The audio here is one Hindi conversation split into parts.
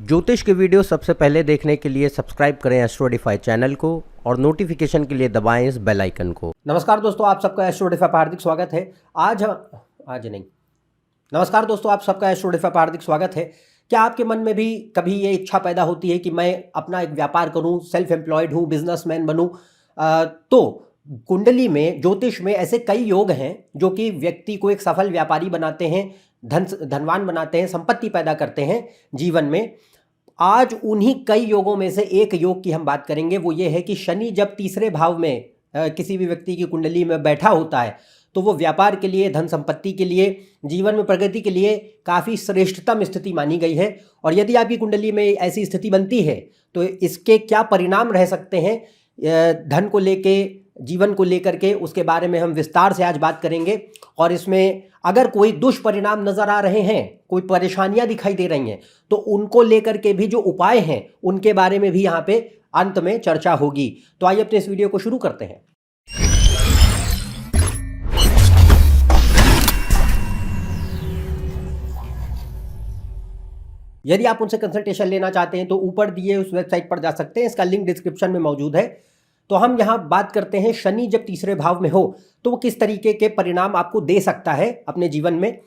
ज्योतिष के वीडियो सबसे पहले देखने के लिए सब्सक्राइब करें एस्ट्रोडिफाई चैनल को और नोटिफिकेशन के लिए दबाएं इस बेल आइकन को। नमस्कार दोस्तों, आप सबका एस्ट्रोडिफाई पर हार्दिक स्वागत है। नमस्कार दोस्तों, आप सबका एस्ट्रोडिफाई पर हार्दिक स्वागत है। क्या आपके मन में भी कभी ये इच्छा पैदा होती है कि मैं अपना एक व्यापार करूं, सेल्फ एम्प्लॉयड हूं, बिजनेसमैन बनूं? तो कुंडली में, ज्योतिष में ऐसे कई योग हैं जो कि व्यक्ति को एक सफल व्यापारी बनाते हैं, धनवान बनाते हैं, संपत्ति पैदा करते हैं जीवन में। आज उन्हीं कई योगों में से एक योग की हम बात करेंगे। वो ये है कि शनि जब तीसरे भाव में किसी भी व्यक्ति की कुंडली में बैठा होता है तो वो व्यापार के लिए, धन संपत्ति के लिए, जीवन में प्रगति के लिए काफ़ी श्रेष्ठतम स्थिति मानी गई है। और यदि आपकी कुंडली में ऐसी स्थिति बनती है तो इसके क्या परिणाम रह सकते हैं, धन को लेके, जीवन को लेकर के, उसके बारे में हम विस्तार से आज बात करेंगे। और इसमें अगर कोई दुष्परिणाम नजर आ रहे हैं, कोई परेशानियां दिखाई दे रही हैं, तो उनको लेकर के भी जो उपाय हैं उनके बारे में भी यहाँ पे अंत में चर्चा होगी। तो आइए अपने इस वीडियो को शुरू करते हैं। यदि आप उनसे कंसल्टेशन लेना चाहते हैं तो ऊपर दिए उस वेबसाइट पर जा सकते हैं, इसका लिंक डिस्क्रिप्शन में मौजूद है। तो हम यहाँ बात करते हैं शनि जब तीसरे भाव में हो तो वो किस तरीके के परिणाम आपको दे सकता है अपने जीवन में।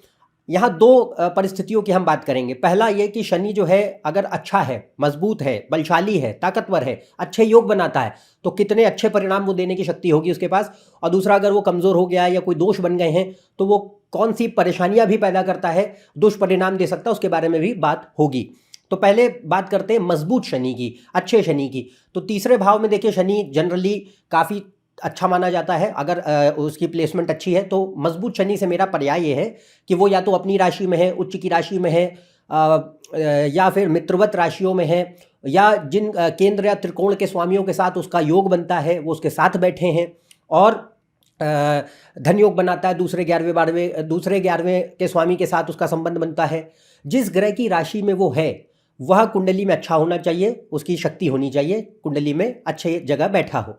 यहाँ दो परिस्थितियों की हम बात करेंगे। पहला ये कि शनि जो है अगर अच्छा है, मजबूत है, बलशाली है, ताकतवर है, अच्छे योग बनाता है तो कितने अच्छे परिणाम वो देने की शक्ति होगी उसके पास। और दूसरा, अगर वो कमज़ोर हो गया या कोई दोष बन गए हैं तो वो कौन सी परेशानियां भी पैदा करता है, दुष्परिणाम दे सकता है, उसके बारे में भी बात होगी। तो पहले बात करते हैं मजबूत शनि की, अच्छे शनि की। तो तीसरे भाव में देखिए शनि जनरली काफ़ी अच्छा माना जाता है। अगर उसकी प्लेसमेंट अच्छी है तो मजबूत शनि से मेरा पर्याय ये है कि वो या तो अपनी राशि में है, उच्च की राशि में है, या फिर मित्रवत राशियों में है, या जिन केंद्र या त्रिकोण के स्वामियों के साथ उसका योग बनता है वो उसके साथ बैठे हैं, और धन योग बनाता है, दूसरे 11वें के स्वामी के साथ उसका संबंध बनता है। जिस ग्रह की राशि में वो है वह कुंडली में अच्छा होना चाहिए, उसकी शक्ति होनी चाहिए, कुंडली में अच्छे जगह बैठा हो।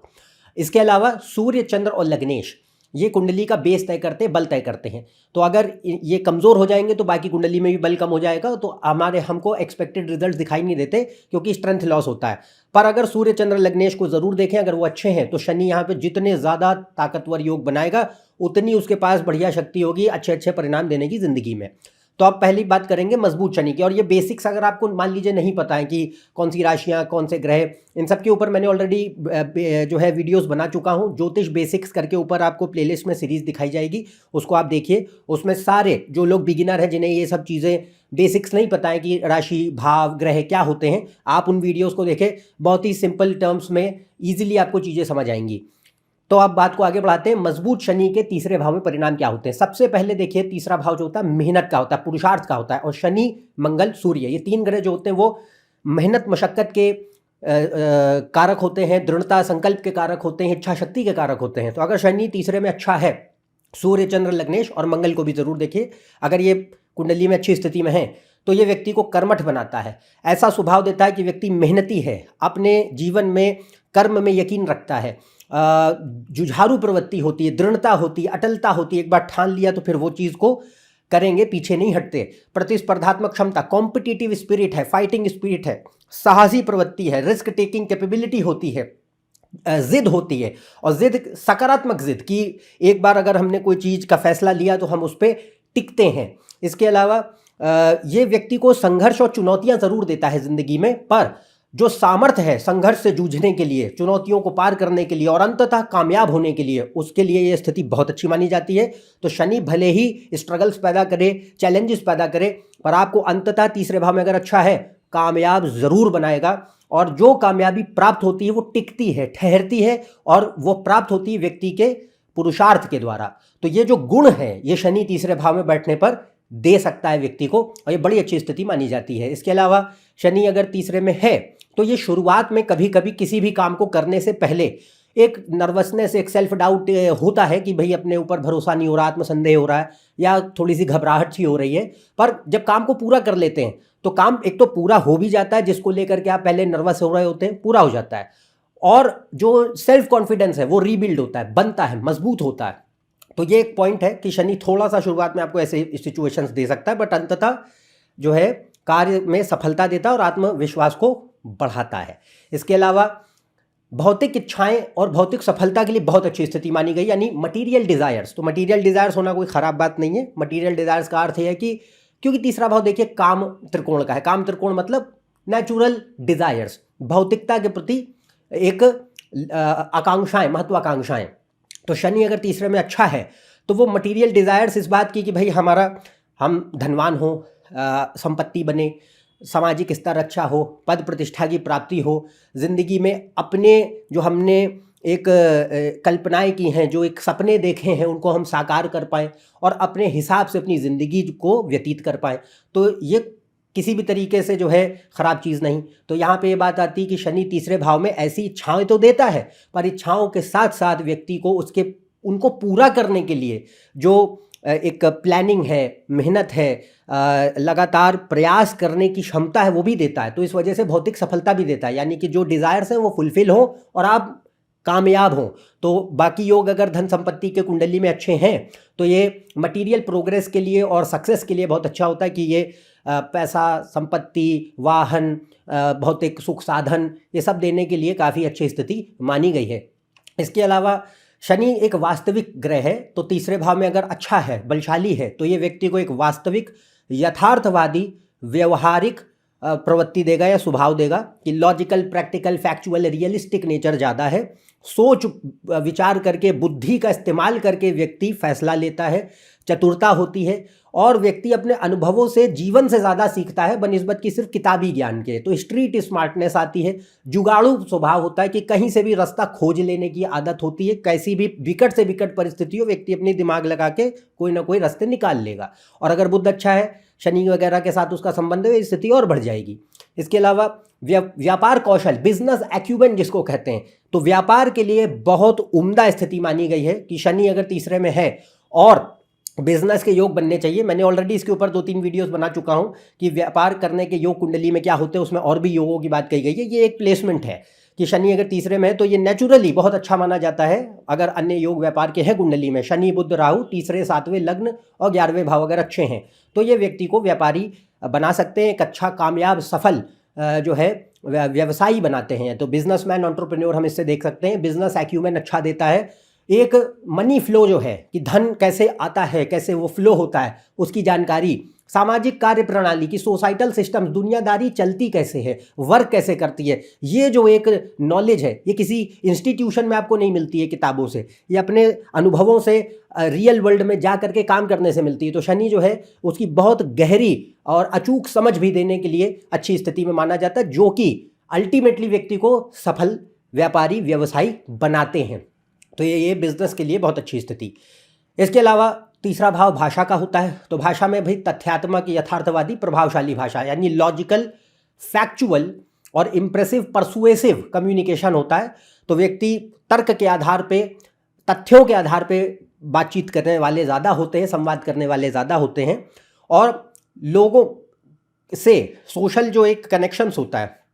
इसके अलावा सूर्य, चंद्र और लग्नेश ये कुंडली का बेस तय करते हैं, बल तय करते हैं। तो अगर ये कमज़ोर हो जाएंगे तो बाकी कुंडली में भी बल कम हो जाएगा, तो हमको एक्सपेक्टेड रिजल्ट दिखाई नहीं देते क्योंकि स्ट्रेंथ लॉस होता है। पर अगर सूर्य, चंद्र, लग्नेश को ज़रूर देखें, अगर वो अच्छे हैं तो शनि यहाँ पे जितने ज़्यादा ताकतवर योग बनाएगा उतनी उसके पास बढ़िया शक्ति होगी अच्छे अच्छे परिणाम देने की ज़िंदगी में। तो आप पहली बात करेंगे मजबूत शनि की। और ये बेसिक्स अगर आपको मान लीजिए नहीं पता है कि कौन सी राशियां, कौन से ग्रह, इन सब के ऊपर मैंने ऑलरेडी जो है वीडियोस बना चुका हूं। ज्योतिष बेसिक्स करके ऊपर आपको प्लेलिस्ट में सीरीज दिखाई जाएगी, उसको आप देखिए। उसमें सारे जो लोग बिगिनर हैं, जिन्हें ये सब चीज़ें बेसिक्स नहीं पता है कि राशि, भाव, ग्रह क्या होते हैं, आप उन वीडियोज़ को देखें। बहुत ही सिंपल टर्म्स में ईजिली आपको चीज़ें समझ आएंगी। तो आप बात को आगे बढ़ाते हैं। मजबूत शनि के तीसरे भाव में परिणाम क्या होते हैं। सबसे पहले देखिए, तीसरा भाव जो होता है मेहनत का होता है, पुरुषार्थ का होता है। और शनि, मंगल, सूर्य, ये तीन ग्रह जो होते हैं वो मेहनत, मशक्कत के कारक होते हैं, दृढ़ता, संकल्प के कारक होते हैं, इच्छा शक्ति के कारक होते हैं। तो अगर शनि तीसरे में अच्छा है, सूर्य, चंद्र, लग्नेश और मंगल को भी जरूर देखिए, अगर ये कुंडली में अच्छी स्थिति में है तो ये व्यक्ति को कर्मठ बनाता है। ऐसा स्वभाव देता है कि व्यक्ति मेहनती है, अपने जीवन में कर्म में यकीन रखता है, जुझारू प्रवृत्ति होती है, दृढ़ता होती है, अटलता होती है। एक बार ठान लिया तो फिर वो चीज़ को करेंगे, पीछे नहीं हटते। प्रतिस्पर्धात्मक क्षमता, कॉम्पिटिटिव स्पिरिट है, फाइटिंग स्पिरिट है, साहसी प्रवृत्ति है, रिस्क टेकिंग कैपेबिलिटी होती है, जिद होती है। और जिद, सकारात्मक जिद कि एक बार अगर हमने कोई चीज़ का फैसला लिया तो हम उस पर टिकते हैं। इसके अलावा ये व्यक्ति को संघर्ष और चुनौतियां ज़रूर देता है ज़िंदगी में, पर जो सामर्थ्य है संघर्ष से जूझने के लिए, चुनौतियों को पार करने के लिए और अंततः कामयाब होने के लिए, उसके लिए ये स्थिति बहुत अच्छी मानी जाती है। तो शनि भले ही स्ट्रगल्स पैदा करे, चैलेंजेस पैदा करे, पर आपको अंततः तीसरे भाव में अगर अच्छा है, कामयाब जरूर बनाएगा। और जो कामयाबी प्राप्त होती है वो टिकती है, ठहरती है, और वो प्राप्त होती है व्यक्ति के पुरुषार्थ के द्वारा। तो ये जो गुण है ये शनि तीसरे भाव में बैठने पर दे सकता है व्यक्ति को, और ये बड़ी अच्छी स्थिति मानी जाती है। इसके अलावा शनि अगर तीसरे में है तो ये शुरुआत में कभी कभी किसी भी काम को करने से पहले एक नर्वसनेस, एक सेल्फ डाउट होता है कि भाई अपने ऊपर भरोसा नहीं हो रहा, आत्मसंदेह हो रहा है, या थोड़ी सी घबराहट सी हो रही है। पर जब काम को पूरा कर लेते हैं तो काम एक तो पूरा हो भी जाता है, जिसको लेकर के आप पहले नर्वस हो रहे होते हैं, पूरा हो जाता है। और जो सेल्फ कॉन्फिडेंस है वो रीबिल्ड होता है, बनता है, मजबूत होता है। तो ये एक पॉइंट है कि शनि थोड़ा सा शुरुआत में आपको ऐसे सिचुएशंस दे सकता है, बट अंततः जो है कार्य में सफलता देता है और आत्मविश्वास को बढ़ाता है। इसके अलावा भौतिक इच्छाएं और भौतिक सफलता के लिए बहुत अच्छी स्थिति मानी गई, यानी मटीरियल डिजायर्स। तो मटीरियल डिजायर्स होना कोई खराब बात नहीं है। मटीरियल डिजायर्स का अर्थ है कि क्योंकि तीसरा भाव देखिए काम त्रिकोण का है, काम त्रिकोण मतलब नेचुरल डिजायर्स, भौतिकता के प्रति एक आकांक्षाएं, महत्वाकांक्षाएं। तो शनि अगर तीसरे में अच्छा है तो वो मटीरियल डिजायर्स इस बात की कि भाई हम धनवान हो, संपत्ति बने, सामाजिक स्तर अच्छा हो, पद प्रतिष्ठा की प्राप्ति हो, जिंदगी में अपने जो हमने एक कल्पनाएं की हैं, जो एक सपने देखे हैं, उनको हम साकार कर पाएँ और अपने हिसाब से अपनी ज़िंदगी को व्यतीत कर पाएँ। तो ये किसी भी तरीके से जो है ख़राब चीज़ नहीं। तो यहाँ पे ये बात आती है कि शनि तीसरे भाव में ऐसी इच्छाएं तो देता है, पर इच्छाओं के साथ साथ व्यक्ति को उनको पूरा करने के लिए जो एक प्लानिंग है, मेहनत है, लगातार प्रयास करने की क्षमता है, वो भी देता है। तो इस वजह से भौतिक सफलता भी देता है, यानी कि जो डिज़ायर्स हैं वो फुलफिल हो और आप कामयाब हों। तो बाकी योग अगर धन संपत्ति के कुंडली में अच्छे हैं तो ये मटीरियल प्रोग्रेस के लिए और सक्सेस के लिए बहुत अच्छा होता है कि ये पैसा, संपत्ति, वाहन, भौतिक सुख साधन, ये सब देने के लिए काफ़ी अच्छी स्थिति मानी गई है। इसके अलावा शनि एक वास्तविक ग्रह है, तो तीसरे भाव में अगर अच्छा है, बलशाली है, तो ये व्यक्ति को एक वास्तविक, यथार्थवादी, व्यवहारिक प्रवृत्ति देगा या स्वभाव देगा कि logical, practical, factual, realistic nature ज़्यादा है। सोच विचार करके, बुद्धि का इस्तेमाल करके व्यक्ति फैसला लेता है, चतुरता होती है और व्यक्ति अपने अनुभवों से, जीवन से ज़्यादा सीखता है बनिस्बत की सिर्फ किताबी ज्ञान के। तो स्ट्रीट स्मार्टनेस आती है, जुगाड़ू स्वभाव होता है कि कहीं से भी रास्ता खोज लेने की आदत होती है। कैसी भी विकट से विकट परिस्थिति हो, व्यक्ति अपनी दिमाग लगा के कोई ना कोई रास्ते निकाल लेगा। और अगर बुध अच्छा है, शनि वगैरह के साथ उसका संबंध है, स्थिति और बढ़ जाएगी। इसके अलावा व्यापार कौशल, बिजनेस एक्यूमेन जिसको कहते हैं, तो व्यापार के लिए बहुत उम्दा स्थिति मानी गई है कि शनि अगर तीसरे में है और बिजनेस के योग बनने चाहिए। मैंने ऑलरेडी इसके ऊपर 2-3 वीडियोस बना चुका हूं कि व्यापार करने के योग कुंडली में क्या होते हैं, उसमें और भी योगों की बात कही गई है। ये एक प्लेसमेंट है कि शनि अगर तीसरे में है तो ये नेचुरली बहुत अच्छा माना जाता है। अगर अन्य योग व्यापार के हैं कुंडली में, शनि बुध राहु तीसरे, 7वें लग्न और 11वें भाव अगर अच्छे हैं तो ये व्यक्ति को व्यापारी बना सकते हैं, एक अच्छा कामयाब सफल जो है व्यवसायी बनाते हैं। तो बिजनेसमैन, एंटरप्रेन्योर हम इससे देख सकते हैं। बिजनेस एक्यूमेन अच्छा देता है। एक मनी फ्लो जो है कि धन कैसे आता है, कैसे वो फ्लो होता है, उसकी जानकारी, सामाजिक कार्य प्रणाली की, सोसाइटल सिस्टम, दुनियादारी चलती कैसे है, वर्क कैसे करती है, ये जो एक नॉलेज है ये किसी इंस्टीट्यूशन में आपको नहीं मिलती है किताबों से, ये अपने अनुभवों से, रियल वर्ल्ड में जा करके काम करने से मिलती है। तो शनि जो है उसकी बहुत गहरी और अचूक समझ भी देने के लिए अच्छी स्थिति में माना जाता है, जो कि अल्टीमेटली व्यक्ति को सफल व्यापारी, व्यवसायी बनाते हैं। तो ये बिजनेस के लिए बहुत अच्छी स्थिति। इसके अलावा तीसरा भाव भाषा का होता है, तो भाषा में भाई तथ्यात्मक, यथार्थवादी, प्रभावशाली भाषा, यानी लॉजिकल, फैक्चुअल और इम्प्रेसिव, परसुएसिव कम्युनिकेशन होता है। तो व्यक्ति तर्क के आधार पे, तथ्यों के आधार पे बातचीत करने वाले ज़्यादा होते हैं, संवाद करने वाले ज़्यादा होते हैं और लोगों से सोशल जो एक कनेक्शंस होता है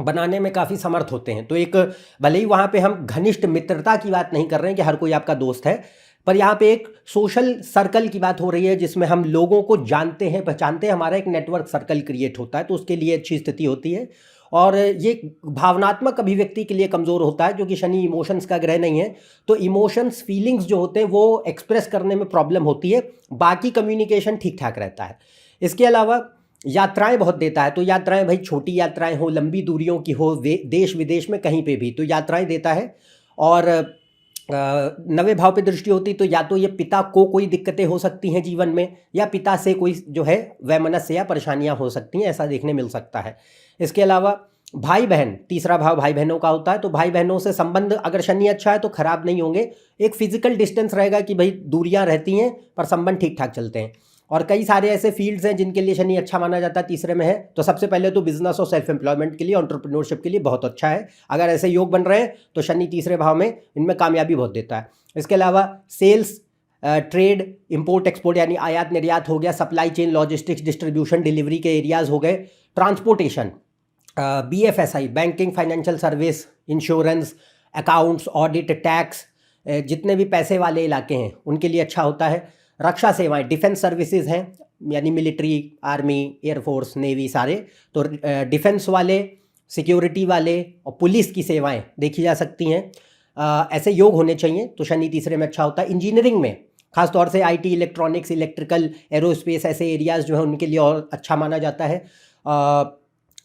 बनाने में काफ़ी समर्थ होते हैं। तो एक भले ही वहाँ पे हम घनिष्ठ मित्रता की बात नहीं कर रहे हैं कि हर कोई आपका दोस्त है, पर यहाँ पे एक सोशल सर्कल की बात हो रही है जिसमें हम लोगों को जानते हैं, पहचानते हैं, हमारा एक नेटवर्क सर्कल क्रिएट होता है। तो उसके लिए अच्छी स्थिति होती है। और ये भावनात्मक अभिव्यक्ति के लिए कमज़ोर होता है, जो कि शनि इमोशंस का ग्रह नहीं है। तो इमोशंस, फीलिंग्स जो होते हैं वो एक्सप्रेस करने में प्रॉब्लम होती है, बाकी कम्युनिकेशन ठीक ठाक रहता है। इसके अलावा यात्राएं बहुत देता है। तो यात्राएं भाई छोटी यात्राएं हो, लंबी दूरियों की हो, देश विदेश में कहीं पे भी, तो यात्राएं देता है। और 9वें भाव पे दृष्टि होती तो या तो ये पिता को कोई दिक्कतें हो सकती हैं जीवन में, या पिता से कोई जो है वैमनस्य या परेशानियां हो सकती हैं, ऐसा देखने मिल सकता है। इसके अलावा भाई बहन, तीसरा भाव भाई बहनों का होता है। तो भाई बहनों से संबंध अगर शनि अच्छा है तो खराब नहीं होंगे। एक फिजिकल डिस्टेंस रहेगा कि भाई दूरियां रहती हैं पर संबंध ठीक ठाक चलते हैं। और कई सारे ऐसे फील्ड्स हैं जिनके लिए शनि अच्छा माना जाता है, तीसरे में है। तो सबसे पहले तो बिजनेस और सेल्फ एम्प्लॉयमेंट के लिए, एंटरप्रेन्योरशिप के लिए बहुत अच्छा है। अगर ऐसे योग बन रहे हैं तो शनि तीसरे भाव में इनमें कामयाबी बहुत देता है। इसके अलावा सेल्स, ट्रेड, इंपोर्ट एक्सपोर्ट यानी आयात निर्यात हो गया, supply chain, logistics, distribution, delivery के एरियाज हो गए, transportation, BFSI, banking, financial service, insurance, accounts, audit, tax, जितने भी पैसे वाले इलाके हैं उनके लिए अच्छा होता है। रक्षा सेवाएं, डिफेंस सर्विसेज हैं, यानी मिलिट्री, आर्मी, एयरफोर्स, नेवी सारे, तो डिफेंस वाले, सिक्योरिटी वाले और पुलिस की सेवाएं देखी जा सकती हैं। ऐसे योग होने चाहिए तो शनि तीसरे में अच्छा होता है। इंजीनियरिंग में खासतौर से आईटी, इलेक्ट्रॉनिक्स, इलेक्ट्रिकल, एरोस्पेस ऐसे एरियाज़ जो है उनके लिए और अच्छा माना जाता है।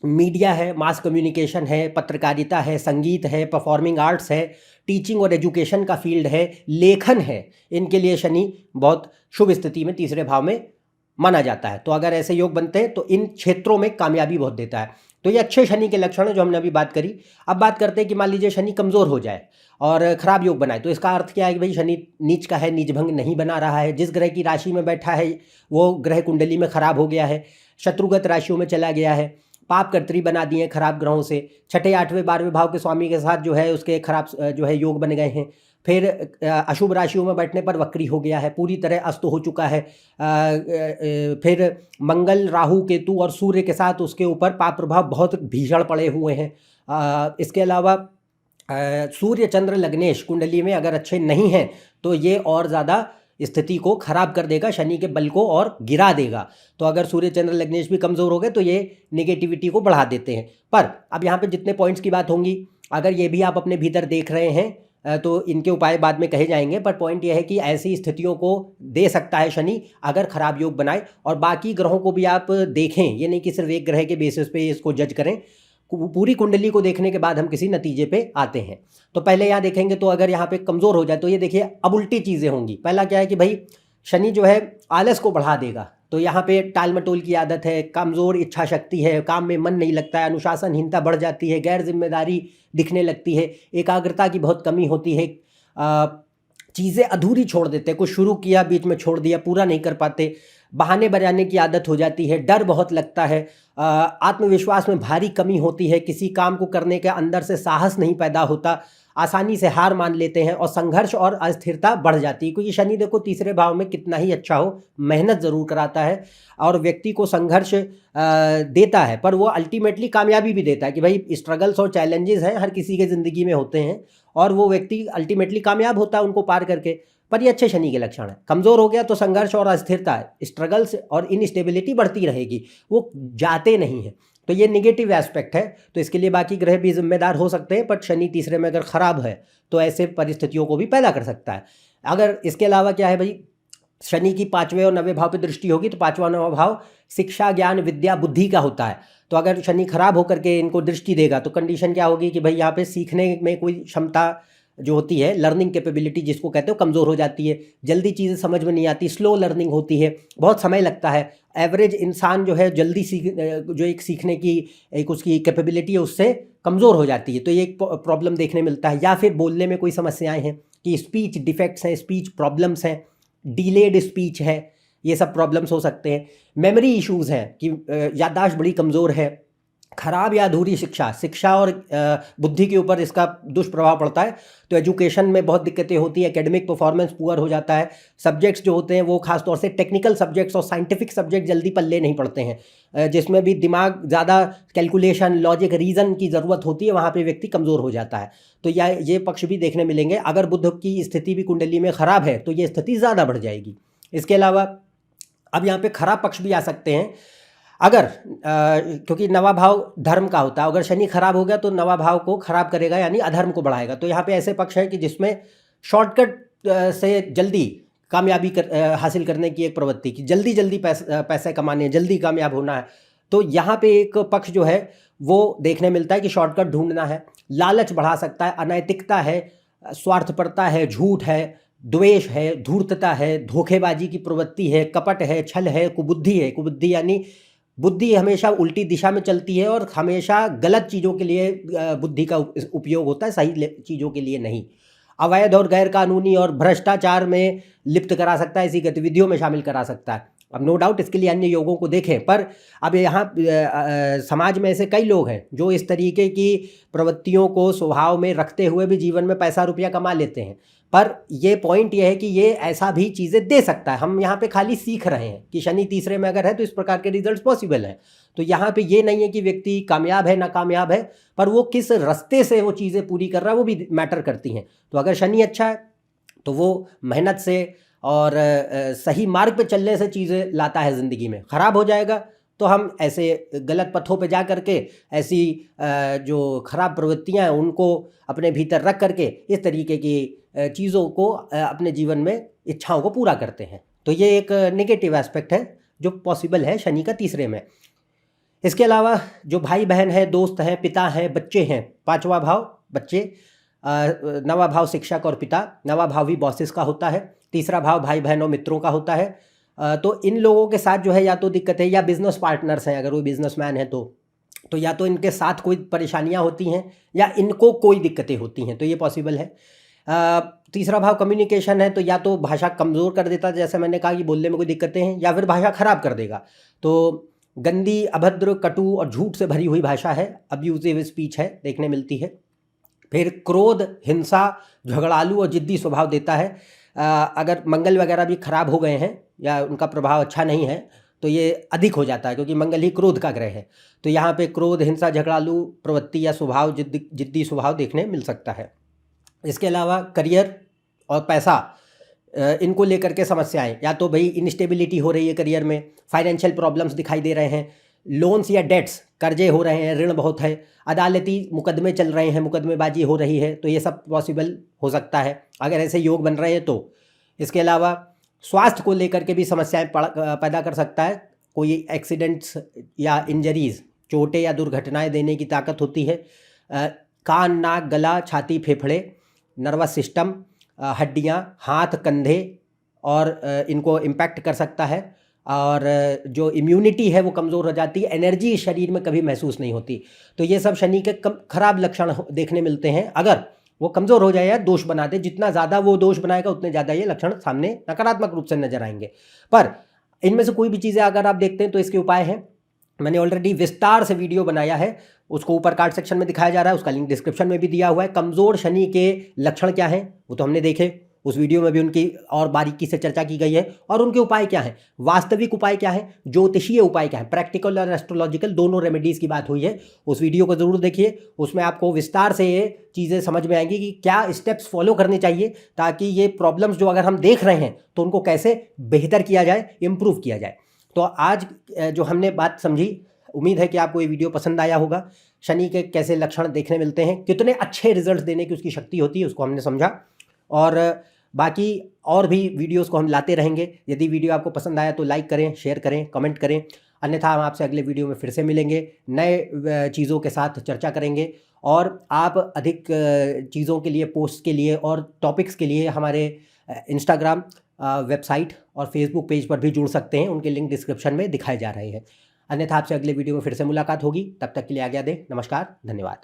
मीडिया है, मास कम्युनिकेशन है, पत्रकारिता है, संगीत है, परफॉर्मिंग आर्ट्स है, टीचिंग और एजुकेशन का फील्ड है, लेखन है, इनके लिए शनि बहुत शुभ स्थिति में तीसरे भाव में माना जाता है। तो अगर ऐसे योग बनते हैं तो इन क्षेत्रों में कामयाबी बहुत देता है। तो ये अच्छे शनि के लक्षण हैं जो हमने अभी बात करी। अब बात करते हैं कि मान लीजिए शनि कमज़ोर हो जाए और खराब योग बनाए, तो इसका अर्थ क्या है कि भाई शनि नीच का है, नीच भंग नहीं बना रहा है, जिस ग्रह की राशि में बैठा है वो ग्रह कुंडली में खराब हो गया है, शत्रुगत राशियों में चला गया है, पाप कर्तरी बना दिए खराब ग्रहों से, छठे, आठवें, 12वें भाव के स्वामी के साथ जो है उसके खराब जो है योग बन गए हैं, फिर अशुभ राशियों में बैठने पर वक्री हो गया है, पूरी तरह अस्त हो चुका है, फिर मंगल, राहु, केतु और सूर्य के साथ उसके ऊपर पाप प्रभाव बहुत भीषण पड़े हुए हैं। इसके अलावा सूर्य, चंद्र, लग्नेश कुंडली में अगर अच्छे नहीं हैं तो ये और ज़्यादा स्थिति को खराब कर देगा, शनि के बल को और गिरा देगा। तो अगर सूर्य, चंद्र, लग्नेश भी कमज़ोर हो गए तो ये नेगेटिविटी को बढ़ा देते हैं। पर अब यहाँ पे जितने पॉइंट्स की बात होंगी, अगर ये भी आप अपने भीतर देख रहे हैं तो इनके उपाय बाद में कहे जाएंगे। पर पॉइंट यह है कि ऐसी स्थितियों को दे सकता है शनि अगर खराब योग बनाए, और बाकी ग्रहों को भी आप देखें, ये नहीं कि सिर्फ एक ग्रह के बेसिस पे इसको जज करें। पूरी कुंडली को देखने के बाद हम किसी नतीजे पे आते हैं। तो पहले यहाँ देखेंगे तो अगर यहाँ पे कमज़ोर हो जाए तो ये देखिए अब उल्टी चीज़ें होंगी। पहला क्या है कि भाई शनि जो है आलस को बढ़ा देगा, तो यहाँ पे टाल मटोल की आदत है, कमज़ोर इच्छा शक्ति है, काम में मन नहीं लगता है, अनुशासनहीनता बढ़ जाती है, गैर जिम्मेदारी दिखने लगती है, एकाग्रता की बहुत कमी होती है, चीज़ें अधूरी छोड़ देते हैं, कुछ शुरू किया बीच में छोड़ दिया, पूरा नहीं कर पाते, बहाने बजाने की आदत हो जाती है, डर बहुत लगता है, आत्मविश्वास में भारी कमी होती है, किसी काम को करने के अंदर से साहस नहीं पैदा होता, आसानी से हार मान लेते हैं और संघर्ष और अस्थिरता बढ़ जाती है। क्योंकि शनि देखो तीसरे भाव में कितना ही अच्छा हो, मेहनत ज़रूर कराता है और व्यक्ति को संघर्ष देता है, पर वो अल्टीमेटली कामयाबी भी देता है कि भाई स्ट्रगल्स और चैलेंजेस हैं, हर किसी के ज़िंदगी में होते हैं और वो व्यक्ति अल्टीमेटली कामयाब होता है उनको पार करके। पर ये अच्छे शनि के लक्षण है। कमज़ोर हो गया तो संघर्ष और अस्थिरता, स्ट्रगल्स और इनस्टेबिलिटी बढ़ती रहेगी, वो जाते नहीं हैं। तो ये निगेटिव एस्पेक्ट है। तो इसके लिए बाकी ग्रह भी जिम्मेदार हो सकते हैं, बट शनि तीसरे में अगर ख़राब है तो ऐसे परिस्थितियों को भी पैदा कर सकता है। अगर इसके अलावा क्या है भाई, शनि की 5वें और 9वें भाव पे दृष्टि होगी तो 5वां 9वां भाव शिक्षा, ज्ञान, विद्या, बुद्धि का होता है। तो अगर शनि खराब होकर के इनको दृष्टि देगा तो कंडीशन क्या होगी कि भाई यहाँ पे सीखने में कोई क्षमता जो होती है, लर्निंग कैपेबिलिटी जिसको कहते हो, कमज़ोर हो जाती है, जल्दी चीज़ें समझ में नहीं आती, स्लो लर्निंग होती है, बहुत समय लगता है। एवरेज इंसान जो है जल्दी जो एक सीखने की एक उसकी कैपेबिलिटी है उससे कमज़ोर हो जाती है। तो ये एक प्रॉब्लम देखने मिलता है। या फिर बोलने में कोई समस्याएं हैं कि स्पीच डिफेक्ट्स हैं, स्पीच प्रॉब्लम्स हैं, डिलेड स्पीच है, ये सब प्रॉब्लम्स हो सकते हैं। मेमोरी इश्यूज़ हैं कि याददाश्त बड़ी कमज़ोर है, खराब या अधूरी शिक्षा और बुद्धि के ऊपर इसका दुष्प्रभाव पड़ता है। तो एजुकेशन में बहुत दिक्कतें होती है, एकेडमिक परफॉर्मेंस पुअर हो जाता है, सब्जेक्ट्स जो होते हैं वो खासतौर से टेक्निकल सब्जेक्ट्स और साइंटिफिक सब्जेक्ट जल्दी पल्ले नहीं पड़ते हैं, जिसमें भी दिमाग ज़्यादा कैलकुलेशन, लॉजिक, रीज़न की ज़रूरत होती है, वहाँ पर व्यक्ति कमज़ोर हो जाता है। तो ये पक्ष भी देखने मिलेंगे। अगर बुध की स्थिति भी कुंडली में ख़राब है तो ये स्थिति ज़्यादा बढ़ जाएगी। इसके अलावा अब यहाँ पे खराब पक्ष भी आ सकते हैं। अगर क्योंकि नवा भाव धर्म का होता है, अगर शनि खराब हो गया तो नवा भाव को खराब करेगा, यानी अधर्म को बढ़ाएगा। तो यहाँ पे ऐसे पक्ष है कि जिसमें शॉर्टकट से जल्दी कामयाबी हासिल करने की एक प्रवृत्ति, की जल्दी पैसे कमाने, जल्दी कामयाब होना है। तो यहाँ पे एक पक्ष जो है वो देखने मिलता है कि शॉर्टकट ढूंढना है, लालच बढ़ा सकता है, अनैतिकता है, स्वार्थपरता है, झूठ है, द्वेष है, धूर्तता है, धोखेबाजी की प्रवृत्ति है, कपट है, छल है, कुबुद्धि है। कुबुद्धि यानी बुद्धि हमेशा उल्टी दिशा में चलती है और हमेशा गलत चीज़ों के लिए बुद्धि का उपयोग होता है, सही चीज़ों के लिए नहीं। अवैध और गैर कानूनी और भ्रष्टाचार में लिप्त करा सकता है, ऐसी गतिविधियों में शामिल करा सकता है। अब नो डाउट इसके लिए अन्य योगों को देखें, पर अब यहाँ समाज में ऐसे कई लोग हैं जो इस तरीके की प्रवृत्तियों को स्वभाव में रखते हुए भी जीवन में पैसा रुपया कमा लेते हैं। पर ये पॉइंट ये है कि ये ऐसा भी चीज़ें दे सकता है। हम यहाँ पे खाली सीख रहे हैं कि शनि तीसरे में अगर है तो इस प्रकार के रिजल्ट्स पॉसिबल हैं। तो यहाँ पे ये नहीं है कि व्यक्ति कामयाब है नाकामयाब है, पर वो किस रास्ते से वो चीज़ें पूरी कर रहा है वो भी मैटर करती हैं। तो अगर शनि अच्छा है तो वो मेहनत से और सही मार्ग पे चलने से चीज़ें लाता है ज़िंदगी में। ख़राब हो जाएगा तो हम ऐसे गलत पथों पे जा करके ऐसी जो ख़राब प्रवृत्तियां हैं उनको अपने भीतर रख करके इस तरीके की चीज़ों को अपने जीवन में इच्छाओं को पूरा करते हैं। तो ये एक नेगेटिव एस्पेक्ट है जो पॉसिबल है शनि का तीसरे में। इसके अलावा जो भाई बहन है, दोस्त हैं, पिता हैं, बच्चे हैं, पांचवा भाव बच्चे, नवा भाव शिक्षक और पिता, नवा भाव भी बॉसेस का होता है, तीसरा भाव भाई बहन और मित्रों का होता है। तो इन लोगों के साथ जो है या तो दिक्कत है या बिजनेस पार्टनर्स हैं, अगर वो बिजनेसमैन है तो या तो इनके साथ कोई परेशानियां होती हैं या इनको कोई दिक्कतें होती हैं, तो ये पॉसिबल है। तीसरा भाव कम्युनिकेशन है, तो या तो भाषा कमज़ोर कर देता, जैसे मैंने कहा कि बोलने में कोई दिक्कतें हैं, या फिर भाषा ख़राब कर देगा। तो गंदी, अभद्र, कटु और झूठ से भरी हुई भाषा है, अब्यूजिव स्पीच है, देखने मिलती है। फिर क्रोध, हिंसा, झगड़ालू और जिद्दी स्वभाव देता है। अगर मंगल वगैरह भी खराब हो गए हैं या उनका प्रभाव अच्छा नहीं है तो ये अधिक हो जाता है, क्योंकि मंगल ही क्रोध का ग्रह है। तो यहाँ पे क्रोध, हिंसा, झगड़ालू प्रवृत्ति या स्वभाव, जिद्दी स्वभाव देखने मिल सकता है। इसके अलावा करियर और पैसा, इनको लेकर के समस्याएं, या तो भाई इनस्टेबिलिटी हो रही है करियर में, फाइनेंशियल प्रॉब्लम्स दिखाई दे रहे हैं, लोन्स या डेट्स, कर्जे हो रहे हैं, ऋण बहुत है, अदालती मुकदमे चल रहे हैं, मुकदमेबाजी हो रही है, तो ये सब पॉसिबल हो सकता है अगर ऐसे योग बन रहे हैं तो। इसके अलावा स्वास्थ्य को लेकर के भी समस्याएं पैदा कर सकता है। कोई एक्सीडेंट्स या इंजरीज, चोटें या दुर्घटनाएं देने की ताकत होती है। कान, नाक, गला, छाती, फेफड़े, नर्वस सिस्टम, हड्डियां, हाथ, कंधे और इनको इम्पैक्ट कर सकता है। और जो इम्यूनिटी है वो कमज़ोर हो जाती है, एनर्जी शरीर में कभी महसूस नहीं होती। तो ये सब शनि के खराब लक्षण देखने मिलते हैं अगर वो कमज़ोर हो जाए या दोष बना दे। जितना ज़्यादा वो दोष बनाएगा उतने ज़्यादा ये लक्षण सामने नकारात्मक रूप से नजर आएंगे। पर इनमें से कोई भी चीज़ें अगर आप देखते हैं तो इसके उपाय हैं। मैंने ऑलरेडी विस्तार से वीडियो बनाया है, उसको ऊपर कार्ड सेक्शन में दिखाया जा रहा है, उसका लिंक डिस्क्रिप्शन में भी दिया हुआ है। कमज़ोर शनि के लक्षण क्या हैं वो तो हमने देखे, उस वीडियो में भी उनकी और बारीकी से चर्चा की गई है। और उनके उपाय क्या हैं, वास्तविक उपाय क्या है, ज्योतिषीय उपाय क्या है, प्रैक्टिकल और एस्ट्रोलॉजिकल दोनों रेमेडीज़ की बात हुई है। उस वीडियो को ज़रूर देखिए, उसमें आपको विस्तार से ये चीज़ें समझ में आएंगी कि क्या स्टेप्स फॉलो करने चाहिए ताकि ये प्रॉब्लम्स जो अगर हम देख रहे हैं तो उनको कैसे बेहतर किया जाए, इम्प्रूव किया जाए। तो आज जो हमने बात समझी, उम्मीद है कि आपको ये वीडियो पसंद आया होगा। शनि के कैसे लक्षण देखने मिलते हैं, कितने अच्छे रिजल्ट देने की उसकी शक्ति होती है, उसको हमने समझा। और बाकी और भी वीडियोस को हम लाते रहेंगे। यदि वीडियो आपको पसंद आया तो लाइक करें, शेयर करें, कमेंट करें। अन्यथा हम आपसे अगले वीडियो में फिर से मिलेंगे, नए चीज़ों के साथ चर्चा करेंगे। और आप अधिक चीज़ों के लिए, पोस्ट के लिए और टॉपिक्स के लिए हमारे इंस्टाग्राम, वेबसाइट और फेसबुक पेज पर भी जुड़ सकते हैं, उनके लिंक डिस्क्रिप्शन में दिखाए जा रहे हैं। अन्यथा आपसे अगले वीडियो में फिर से मुलाकात होगी, तब तक के लिए आज्ञा दें। नमस्कार, धन्यवाद।